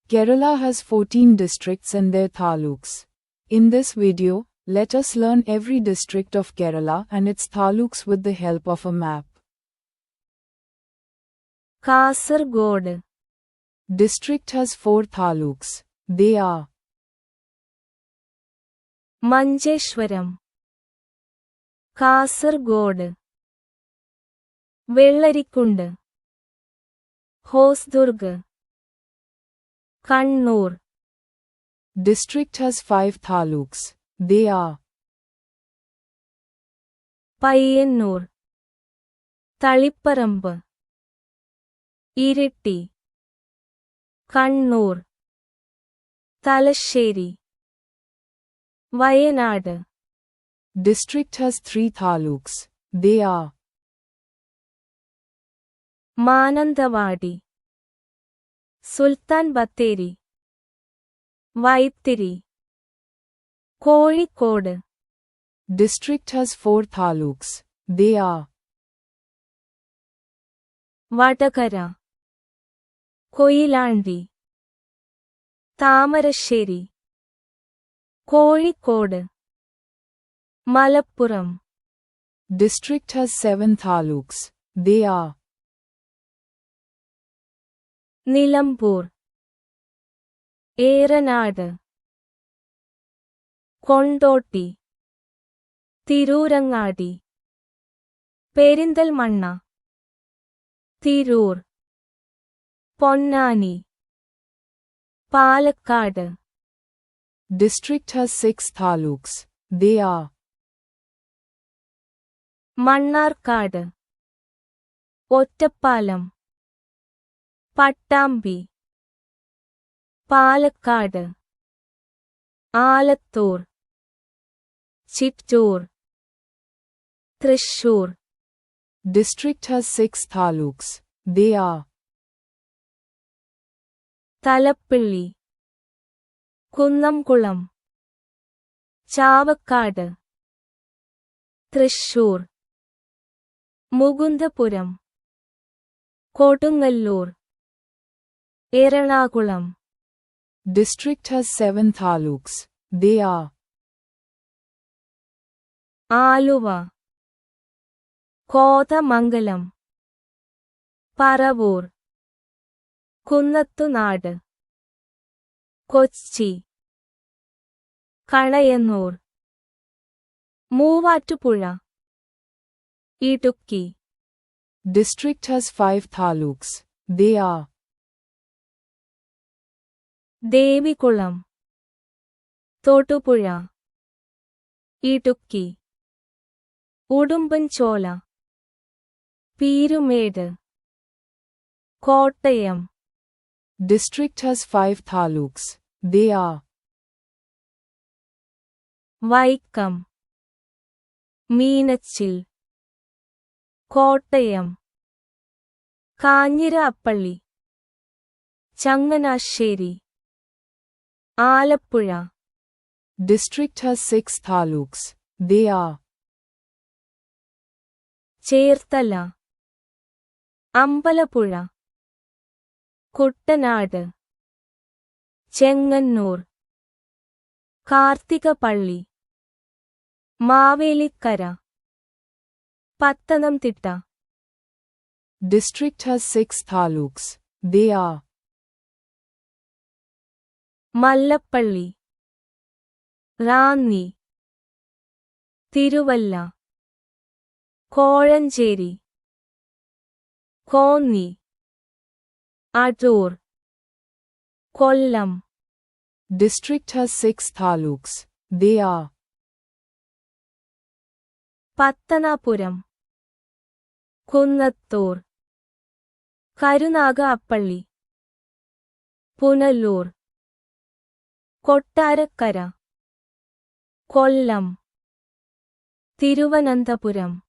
Kerala has 14 districts and their taluks. In this video, let us learn every district of Kerala and its taluks with the help of a map. Kasaragod District has 4 taluks. They are Manjeshwaram, Kasaragod, Vellarikund, Hosdurg, Kannur. District has 5 taluks. They are Payyannur, Taliparamb, Iriti, Kannur, Talasheri, Wayanad. District has 3 taluks. They are Manandavadi, Sultan Batteri, Vaitiri, Kozhikode. District has 4 taluks. They are Vadakara, Koyilandi, Tamarasheri, Kozhikode, Malappuram. District has 7 taluks. They are Nilampur, Eranad, Kondoti, Tirurangadi, Perindalmanna, Tirur, Ponnani, Palakkad. District has 6 taluks. They are Mannarkad, Ottappalam, Pattambi, Palakkad, Alattur, Chittoor, Thrissur. District has 6 taluks. They are Thalappilli, Kunnamkulam, Chavakkad, Thrissur, Mugundapuram, Kodungallur, Ernakulam. District has 7 taluks. They are Aluva, Kodamangalam, Paravur, Kunnattunad, Kochi, Kadayanur, Moovattupuzha, Idukki. District has 5 taluks. They are Devikulam, Thottupuzha, Idukki, Udumbanchola, Peerumed, Kottayam. District has 5 taluks. They are Vaikam, Meenachil, Kottayam, Kanyirappalli, Changanasheri, Alappuzha. District has 6 taluks. They are Cherthala, Ambalappuzha, Kuttanad, Chengannur, Karthikapalli, Mavelikara, Pattanamthitta. District has 6 taluks. They are Mallappalli, Ranni, Tiruvalla, Kolancheri, Konni, Adur, Kollam. District has 6 taluks. They are Pattanapuram, Kunnattur, Karunagappalli, Punallur, Kottarakara, Kollam, Thiruvananthapuram.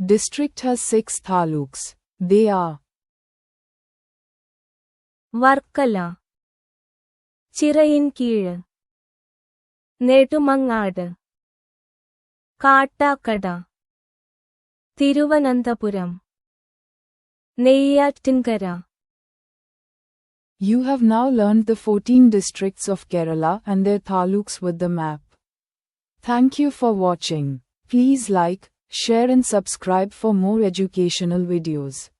District has 6 taluks. They are Varkala, Chirayinkizh, Nedumangad, Kattakada, Thiruvananthapuram, Neyyattinkara. You have now learned the 14 districts of Kerala and their taluks with the map. Thank you for watching. Please like, share and subscribe for more educational videos.